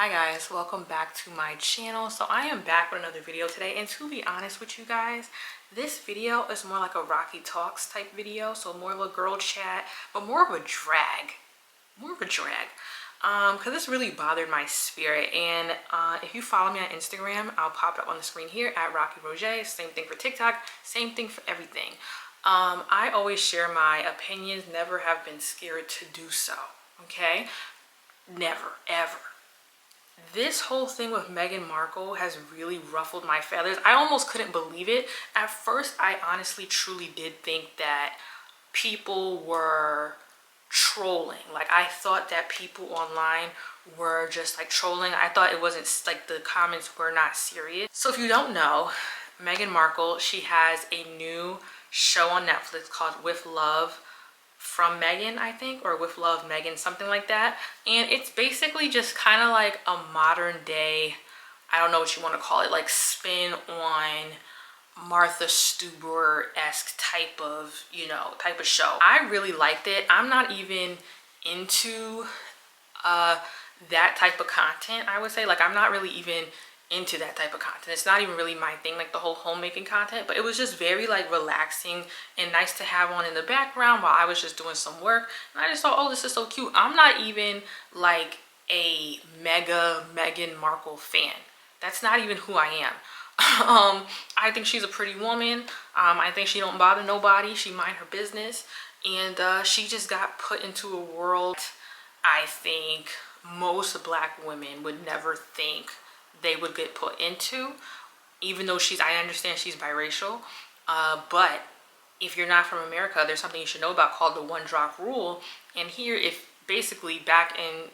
Hi guys, welcome back to my channel. So I am back with another video today, and to be honest with you guys, this video is more like a Rocky Talks type video, so more of a girl chat, but more of a drag, because this really bothered my spirit. And if you follow me on Instagram, I'll pop it up on the screen here at Rocky Roger. Same thing for TikTok, same thing for everything. I always share my opinions, never have been scared to do so, okay? Never, ever. This whole thing with Meghan Markle has really ruffled my feathers. I almost couldn't believe it. At first, I honestly, truly did think that people were trolling. Like, I thought that people online were just like trolling. I thought it wasn't like the comments were not serious. So if you don't know, Meghan Markle, she has a new show on Netflix called With Love from Meghan, I think, or With Love Meghan, something like that. And it's basically just kind of like a modern day, I don't know what you want to call it, like spin on Martha Stewart-esque type of, type of show. I really liked it. I'm not even into that type of content, I would say. Like, I'm not really even into that type of content. It's not even really my thing, like the whole homemaking content, but it was just very like relaxing and nice to have on in the background while I was just doing some work. And I just thought, oh, this is so cute. I'm not even like a mega Meghan Markle fan. That's not even who I am. I think she's a pretty woman. I think she don't bother nobody. She mind her business, and she just got put into a world I think most black women would never think they would get put into, even though I understand she's biracial, but if you're not from America, there's something you should know about called the one drop rule. And here, if basically back in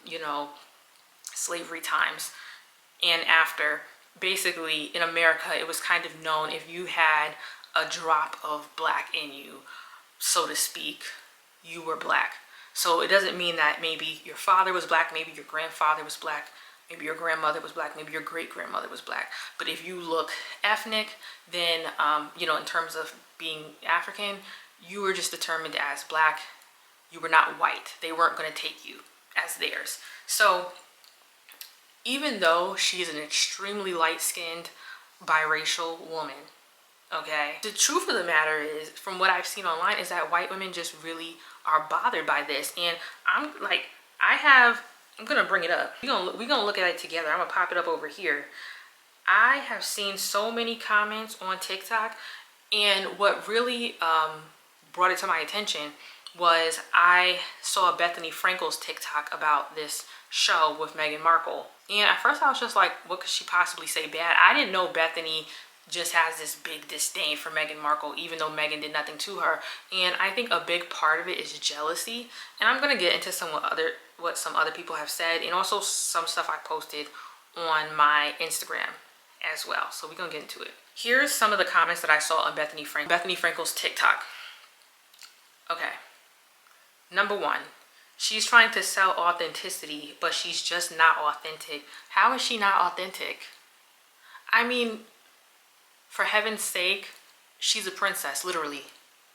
slavery times and after, basically in America, it was kind of known if you had a drop of black in you, so to speak, you were black. So it doesn't mean that maybe your father was black, maybe your grandfather was black, maybe your grandmother was black, maybe your great-grandmother was black. But if you look ethnic, then, in terms of being African, you were just determined as black. You were not white. They weren't going to take you as theirs. So even though she's an extremely light-skinned, biracial woman, okay, the truth of the matter is, from what I've seen online, is that white women just really are bothered by this. And I'm gonna bring it up. We're gonna look at it together. I'm gonna pop it up over here. I have seen so many comments on TikTok, and what really brought it to my attention was I saw Bethany Frankel's TikTok about this show with Meghan Markle. And at first I was just like, what could she possibly say bad? I didn't know Bethany just has this big disdain for Meghan Markle, even though Meghan did nothing to her. And I think a big part of it is jealousy. And I'm gonna get into what some other people have said, and also some stuff I posted on my Instagram as well. So we're gonna get into it. Here's some of the comments that I saw on Bethany Frankel's TikTok. Okay. Number 1, she's trying to sell authenticity, but she's just not authentic. How is she not authentic? I mean, for heaven's sake, she's a princess, literally,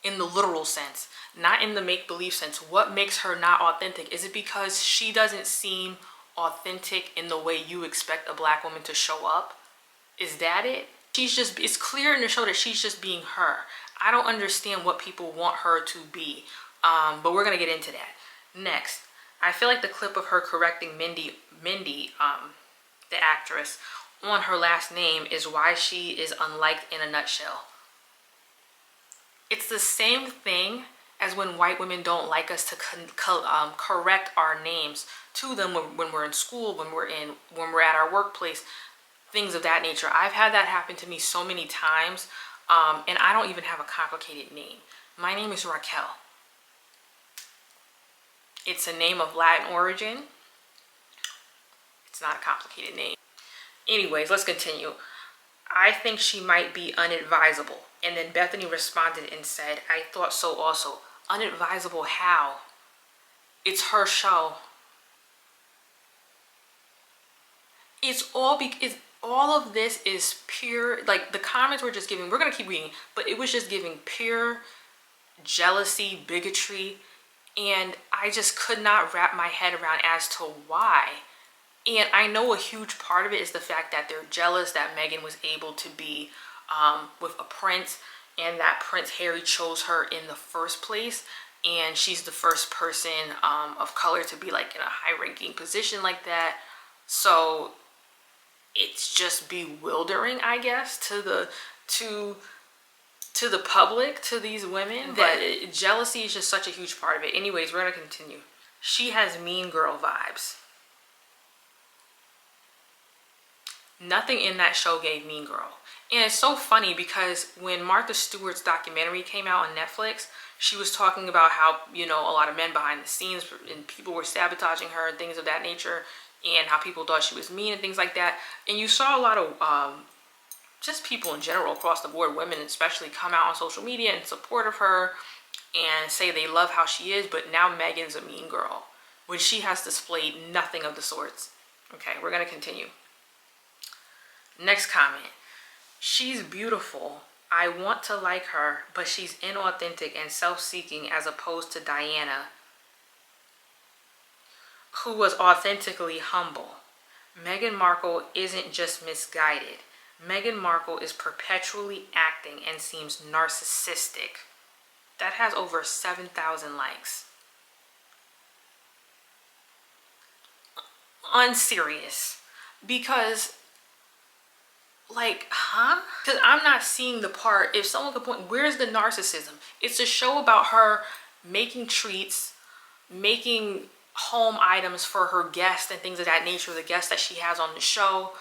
in the literal sense, not in the make-believe sense. What makes her not authentic? Is it because she doesn't seem authentic in the way you expect a black woman to show up? Is that it? It's clear in the show that she's just being her. I don't understand what people want her to be, but we're gonna get into that. Next, I feel like the clip of her correcting Mindy, the actress, on her last name is why she is unliked in a nutshell. It's the same thing as when white women don't like us to correct our names to them when we're in school, when we're at our workplace, things of that nature. I've had that happen to me so many times, and I don't even have a complicated name. My name is Raquel. It's a name of Latin origin. It's not a complicated name. Anyways, let's continue. I think she might be unadvisable. And then Bethany responded and said, I thought so also. Unadvisable how? It's her show. All of this is pure, like the comments were just giving, we're gonna keep reading, but it was just giving pure jealousy, bigotry, and I just could not wrap my head around as to why. And I know a huge part of it is the fact that they're jealous that Meghan was able to be with a prince, and that Prince Harry chose her in the first place. And she's the first person of color to be like in a high-ranking position like that. So it's just bewildering, I guess, to the public, to these women. But jealousy is just such a huge part of it. Anyways, we're gonna continue. She has mean girl vibes. Nothing in that show gave mean girl. And it's so funny because when Martha Stewart's documentary came out on Netflix, she was talking about how, you know, a lot of men behind the scenes and people were sabotaging her and things of that nature, and how people thought she was mean and things like that. And you saw a lot of just people in general across the board, women especially, come out on social media in support of her and say they love how she is. But now Meghan's a mean girl when she has displayed nothing of the sorts. Okay, we're gonna continue. Next comment. She's beautiful. I want to like her, but she's inauthentic and self-seeking as opposed to Diana, who was authentically humble. Meghan Markle isn't just misguided. Meghan Markle is perpetually acting and seems narcissistic. That has over 7,000 likes. Unserious. Because, like, huh? Because I'm not seeing the part. If someone could point, where's the narcissism? It's a show about her making treats, making home items for her guests and things of that nature, the guests that she has on the show,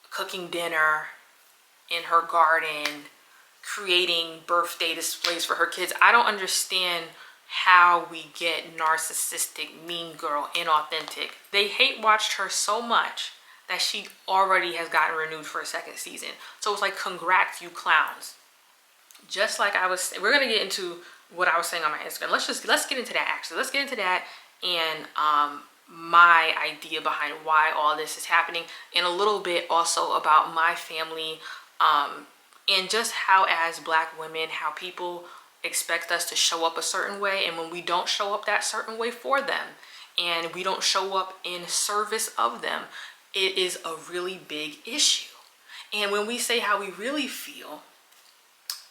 cooking dinner in her garden, creating birthday displays for her kids. I don't understand how we get narcissistic, mean girl, inauthentic. They hate watched her so much that she already has gotten renewed for a second season. So it's like, congrats, you clowns. Just like I was, we're gonna get into what I was saying on my Instagram. Let's get into that actually. Let's get into that and my idea behind why all this is happening, and a little bit also about my family, and just how as Black women, how people expect us to show up a certain way, and when we don't show up that certain way for them, and we don't show up in service of them, it is a really big issue. And when we say how we really feel,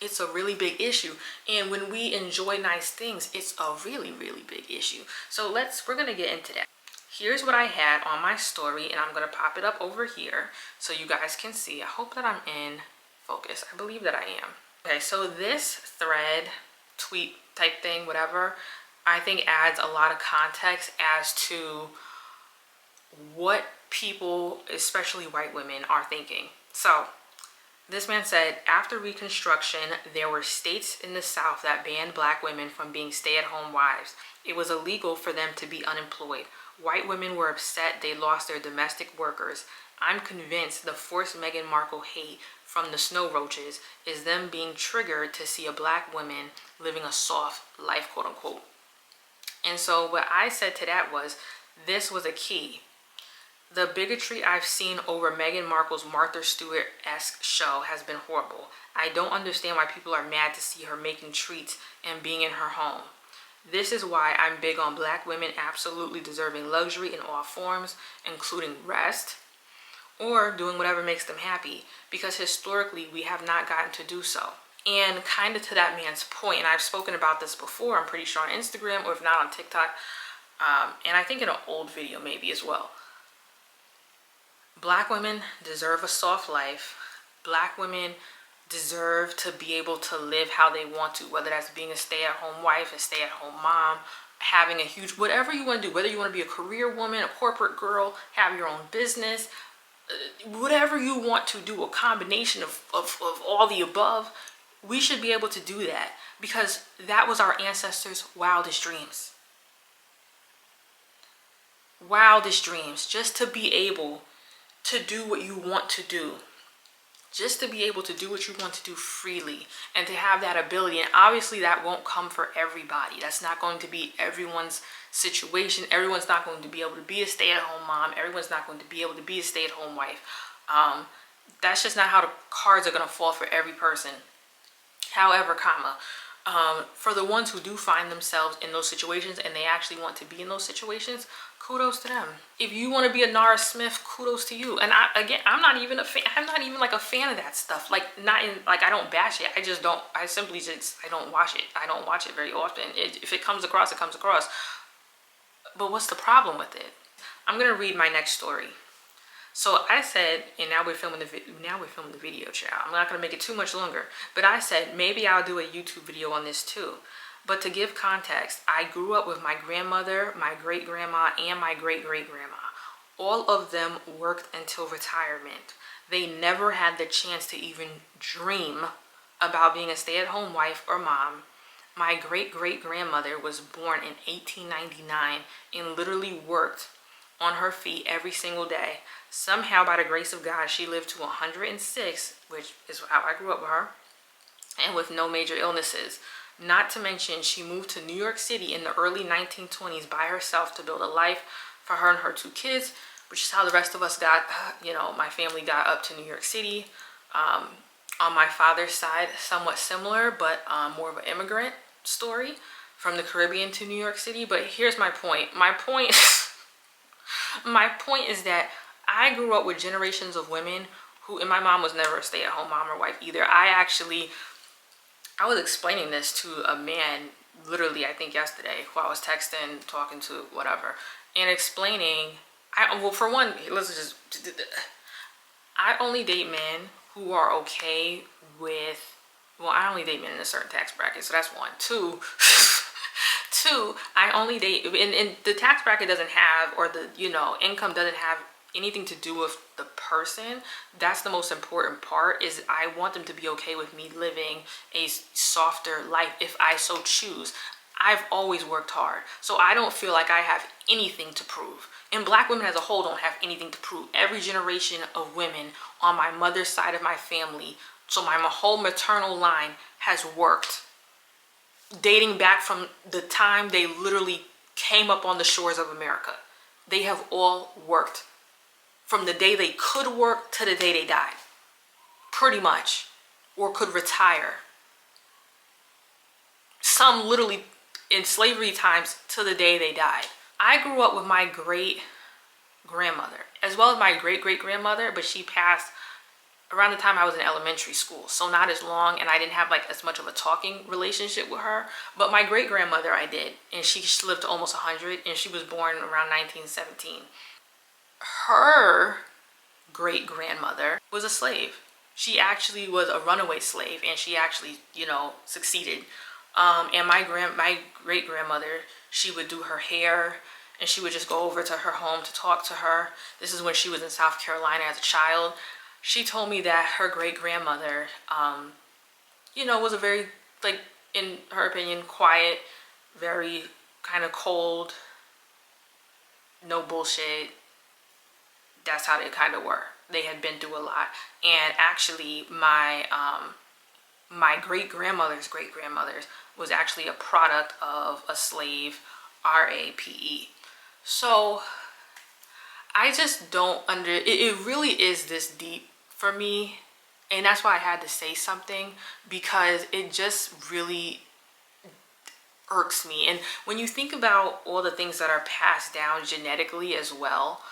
it's a really big issue. And when we enjoy nice things, it's a really, really big issue. So we're gonna get into that. Here's what I had on my story, and I'm gonna pop it up over here so you guys can see. I hope that I'm in focus. I believe that I am. Okay, so this thread, tweet type thing, whatever, I think adds a lot of context as to what people, especially white women, are thinking. So this man said, after Reconstruction, there were states in the South that banned Black women from being stay-at-home wives. It was illegal for them to be unemployed. White women were upset they lost their domestic workers. I'm convinced the forced Meghan Markle hate from the snow roaches is them being triggered to see a Black woman living a soft life, quote unquote. And so what I said to that was, this was a key. The bigotry I've seen over Meghan Markle's Martha Stewart-esque show has been horrible. I don't understand why people are mad to see her making treats and being in her home. This is why I'm big on Black women absolutely deserving luxury in all forms, including rest or doing whatever makes them happy, because historically we have not gotten to do so. And kind of to that man's point, and I've spoken about this before, I'm pretty sure on Instagram, or if not on TikTok, and I think in an old video maybe as well. Black women deserve a soft life. Black women deserve to be able to live how they want to, whether that's being a stay-at-home wife, a stay-at-home mom, having a huge, whatever you want to do, whether you want to be a career woman, a corporate girl, have your own business, whatever you want to do, a combination of all the above, we should be able to do that, because that was our ancestors' wildest dreams. Wildest dreams, just to be able to do what you want to do, just to be able to do what you want to do freely, and to have that ability. And obviously that won't come for everybody. That's not going to be everyone's situation. Everyone's not going to be able to be a stay-at-home mom. Everyone's not going to be able to be a stay-at-home wife. That's just not how the cards are going to fall for every person. However, for the ones who do find themselves in those situations and they actually want to be in those situations, kudos to them. If you want to be a Nara Smith, kudos to you. And I'm not even a fan. I'm not even like a fan of that stuff. Like, not in, like, I don't bash it. I just don't, I simply just, I don't watch it. I don't watch it very often. If it comes across, it comes across. But what's the problem with it? I'm gonna read my next story. So I said, and now we're filming the video, child. I'm not gonna make it too much longer. But I said maybe I'll do a YouTube video on this too. But to give context, I grew up with my grandmother, my great-grandma, and my great-great-grandma. All of them worked until retirement. They never had the chance to even dream about being a stay-at-home wife or mom. My great-great-grandmother was born in 1899 and literally worked on her feet every single day. Somehow, by the grace of God, she lived to 106, which is how I grew up with her, and with no major illnesses. Not to mention, she moved to New York City in the early 1920s by herself to build a life for her and her 2 kids, which is how the rest of us got, you know, my family got up to New York City. On my father's side, somewhat similar, but more of an immigrant story from the Caribbean to New York City. But here's my point. My point is that I grew up with generations of women who, and my mom was never a stay-at-home mom or wife either. I was explaining this to a man literally, I think yesterday, who I was texting, talking to, whatever, and explaining, well, for one, I only date men who are okay with, well, I only date men in a certain tax bracket, so that's one. Two, I only date, and the tax bracket doesn't have, or the, you know, income doesn't have anything to do with the person. That's the most important part, is I want them to be okay with me living a softer life if I so choose. I've always worked hard, so I don't feel like I have anything to prove. And Black women as a whole don't have anything to prove. Every generation of women on my mother's side of my family, so my whole maternal line, has worked, dating back from the time they literally came up on the shores of America. They have all worked from the day they could work to the day they died, pretty much, or could retire. Some literally in slavery times to the day they died. I grew up with my great-grandmother, as well as my great-great-grandmother, but she passed around the time I was in elementary school, so not as long, and I didn't have like as much of a talking relationship with her. But my great-grandmother I did, and she lived to almost 100, and she was born around 1917. Her great-grandmother was a slave. She actually was a runaway slave, and she actually, you know, succeeded. And my great-grandmother, she would do her hair, and she would just go over to her home to talk to her. This is when she was in South Carolina as a child. She told me that her great-grandmother, you know, was a very, like, in her opinion, quiet, very kind of cold, no bullshit. That's how they kind of were. They had been through a lot. And actually, my great-grandmother's great-grandmother's was actually a product of a slave, R-A-P-E. So I just don't it really is this deep for me. And that's why I had to say something, because it just really irks me. And when you think about all the things that are passed down genetically as well,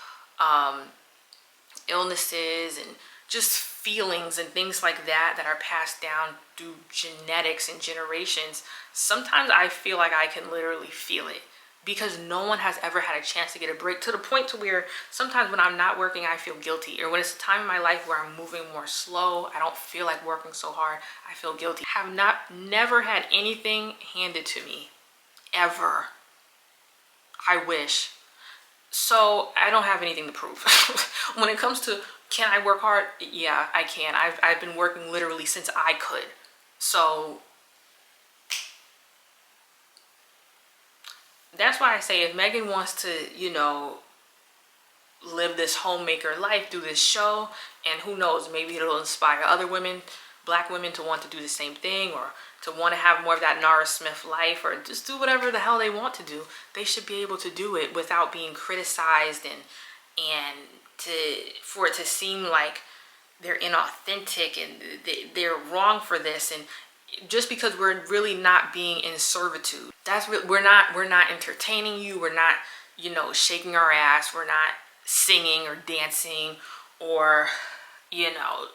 illnesses and just feelings and things like that are passed down through genetics and generations, sometimes I feel like I can literally feel it, because no one has ever had a chance to get a break, to the point to where sometimes when I'm not working, I feel guilty. Or when it's a time in my life where I'm moving more slow, I don't feel like working so hard, I feel guilty. Never had anything handed to me, ever. I wish. So I don't have anything to prove. When it comes to, can I work hard? Yeah, I can. I've been working literally since I could. So that's why I say, if Meghan wants to, you know, live this homemaker life, do this show, and who knows, maybe it'll inspire other women, Black women, to want to do the same thing, or to want to have more of that Nara Smith life, or just do whatever the hell they want to do. They should be able to do it without being criticized and for it to seem like they're inauthentic and they're wrong for this. And just because we're really not being in servitude, we're not entertaining you, we're not you know, shaking our ass. We're not singing or dancing or, you know,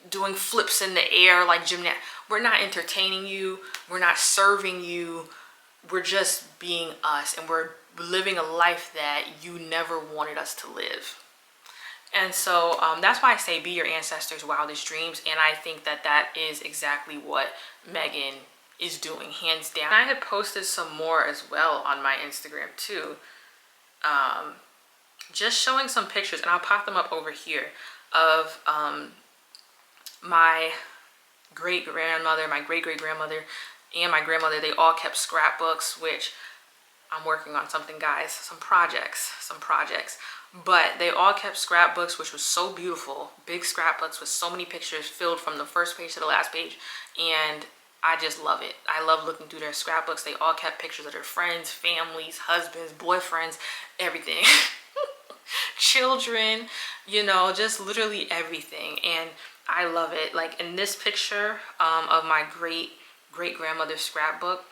doing flips in the air like gymnast. We're not entertaining you. We're not serving you. We're just being us, and we're living a life that you never wanted us to live. And so that's why I say be your ancestors' wildest dreams. And I think that that is exactly what Meghan is doing, hands down. I had posted some more as well on my Instagram too, just showing some pictures, and I'll pop them up over here, of my great-grandmother, my great-great-grandmother, and my grandmother. They all kept scrapbooks, which I'm working on something, guys, some projects. But they all kept scrapbooks, which was so beautiful. Big scrapbooks with so many pictures filled from the first page to the last page. And I just love it. I love looking through their scrapbooks. They all kept pictures of their friends, families, husbands, boyfriends, everything. Children, you know, just literally everything. And I love it. Like in this picture of my great-grandmother's scrapbook,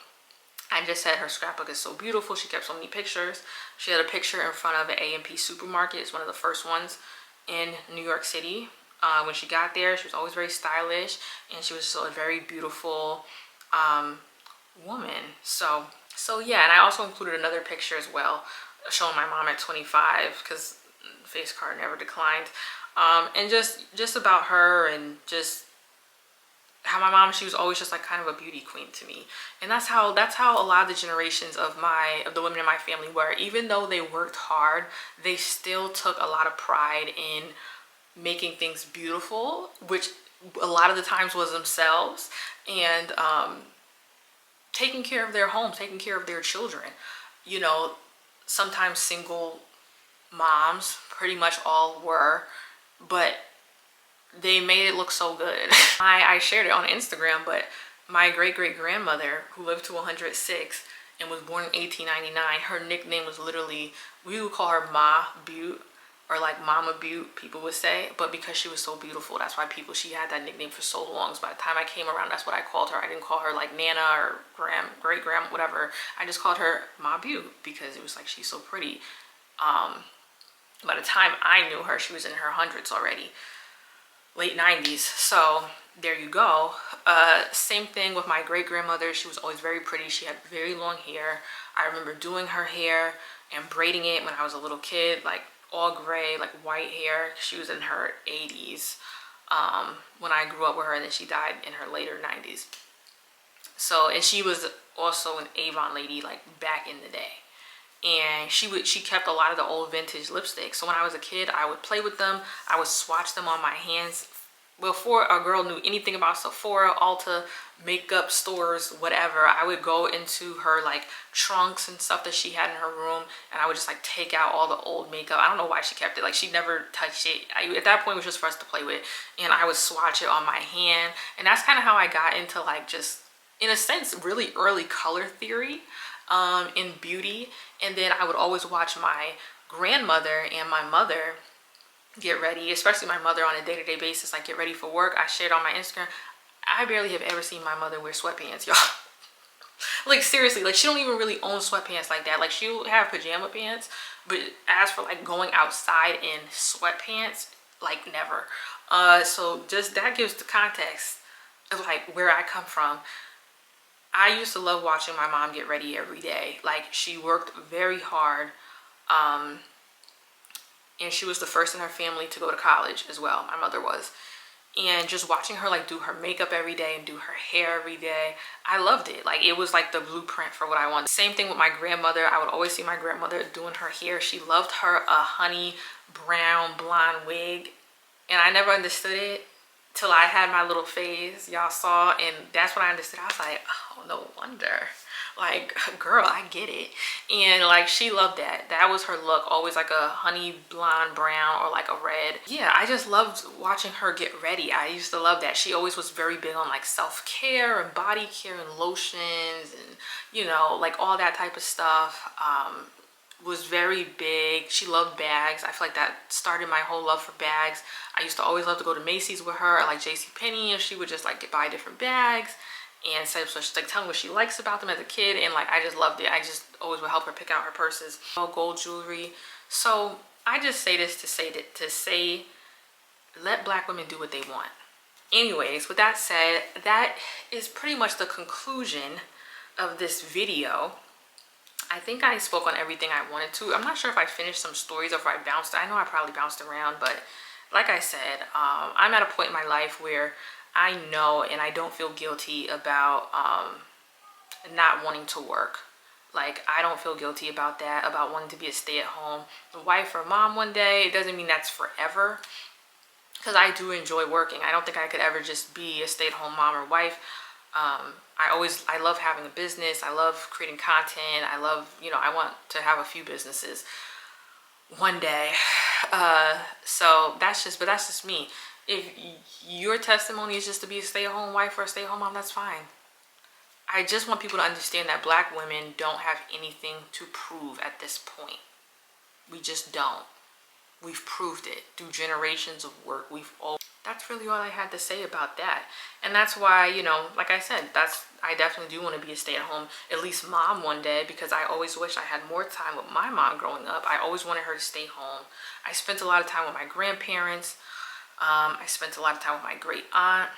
I just said her scrapbook is so beautiful. She kept so many pictures. She had a picture in front of an A&P supermarket. It's one of the first ones in New York City. When she got there, she was always very stylish, and she was just a very beautiful woman. So yeah, and I also included another picture as well, showing my mom at 25, because face card never declined. And just about her, and just how my mom, she was always just like kind of a beauty queen to me. And that's how a lot of the generations of the women in my family were. Even though they worked hard, they still took a lot of pride in making things beautiful, which a lot of the times was themselves, and taking care of their homes, taking care of their children. You know, sometimes single moms, pretty much all were, but they made it look so good. I shared it on Instagram, but my great-great-grandmother, who lived to 106 and was born in 1899, her nickname was literally, we would call her Ma Butte, or like Mama Butte, people would say. But because she was so beautiful, that's why she had that nickname for so long. So by the time I came around, that's what I called her. I didn't call her like Nana or great-grand, whatever. I just called her Ma Butte because it was like, she's so pretty. By the time I knew her, she was in her hundreds already. Late 90s. So there you go. Same thing with my great-grandmother. She was always very pretty. She had very long hair. I remember doing her hair and braiding it when I was a little kid, like all gray, like white hair. She was in her 80s when I grew up with her, and then she died in her later 90s. So, and she was also an Avon lady, like back in the day. And she kept a lot of the old vintage lipsticks. So when I was a kid, I would play with them. I would swatch them on my hands. Before a girl knew anything about Sephora, Ulta, makeup stores, whatever, I would go into her like trunks and stuff that she had in her room, and I would just like take out all the old makeup. I don't know why she kept it. Like, she never touched it. At that point, it was just for us to play with, and I would swatch it on my hand. And that's kind of how I got into, like, just in a sense, really early color theory in beauty. And then I would always watch my grandmother and my mother get ready, especially my mother, on a day-to-day basis, like get ready for work. I shared on my Instagram, I barely have ever seen my mother wear sweatpants, y'all. Like, seriously, like, she don't even really own sweatpants like that. Like, she'll have pajama pants, but as for like going outside in sweatpants, like, never. So just that gives the context of like where I come from. I used to love watching my mom get ready every day. Like, she worked very hard. And she was the first in her family to go to college as well. My mother was. And just watching her like do her makeup every day and do her hair every day, I loved it. Like, it was like the blueprint for what I wanted. Same thing with my grandmother. I would always see my grandmother doing her hair. She loved her a honey brown blonde wig. And I never understood it till I had my little phase, y'all saw. And that's when I understood. I was like, oh, no wonder. Like, girl, I get it. And like, she loved that. That was her look, always like a honey blonde brown or like a red. Yeah, I just loved watching her get ready. I used to love that. She always was very big on like self-care and body care and lotions and, you know, like all that type of stuff. Was very big. She loved bags. I feel like that started my whole love for bags. I used to always love to go to Macy's with her, or like JCPenney, and she would just like buy different bags. and said, so she's like telling me what she likes about them as a kid, and like I just loved it. I just always would help her pick out her purses, all gold jewelry. So I just say this to say let Black women do what they want. Anyways, with that said, that is pretty much the conclusion of this video. I think I spoke on everything I wanted to. I'm not sure if I finished some stories or if I bounced. I know I probably bounced around, but like I said, I'm at a point in my life where I know and I don't feel guilty about not wanting to work. Like, I don't feel guilty about that, about wanting to be a stay-at-home wife or mom one day. It doesn't mean that's forever, because I do enjoy working. I don't think I could ever just be a stay-at-home mom or wife. I love having a business. I love creating content. I love, I want to have a few businesses one day. So that's just me. If your testimony is just to be a stay-at-home wife or a stay-at-home mom, that's fine. I just want people to understand that Black women don't have anything to prove at this point. We just don't. We've proved it through generations of work. That's really all I had to say about that. And that's why, like I said, I definitely do want to be a stay-at-home, at least mom one day, because I always wish I had more time with my mom growing up. I always wanted her to stay home. I spent a lot of time with my grandparents. I spent a lot of time with my great aunt.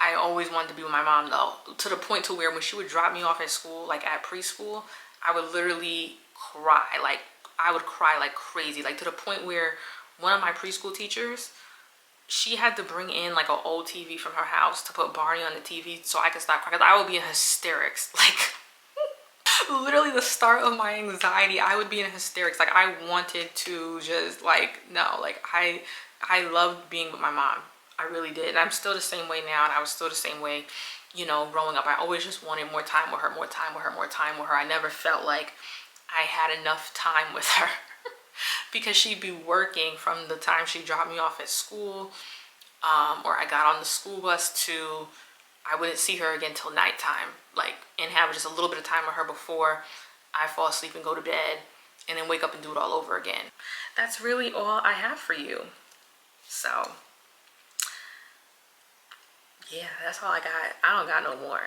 I always wanted to be with my mom, though, to the point to where when she would drop me off at school, like at preschool, I would literally cry. Like, I would cry like crazy, like to the point where one of my preschool teachers, she had to bring in like an old TV from her house to put Barney on the TV so I could stop crying. I would be in hysterics. Like, literally the start of my anxiety, I would be in hysterics. Like, I wanted to just like, no, like I loved being with my mom. I really did. And I'm still the same way now, and I was still the same way, growing up. I always just wanted more time with her, more time with her, more time with her. I never felt like I had enough time with her because she'd be working from the time she dropped me off at school, or I got on the school bus to, I wouldn't see her again till nighttime, like, and have just a little bit of time with her before I fall asleep and go to bed, and then wake up and do it all over again. That's really all I have for you. So yeah, that's all I got. I don't got no more.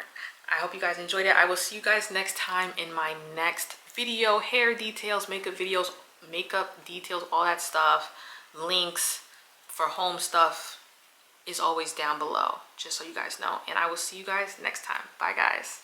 I hope you guys enjoyed it. I will see you guys next time in my next video. Hair details, makeup videos, makeup details, all that stuff. Links for home stuff is always down below, just so you guys know. And I will see you guys next time. Bye, guys.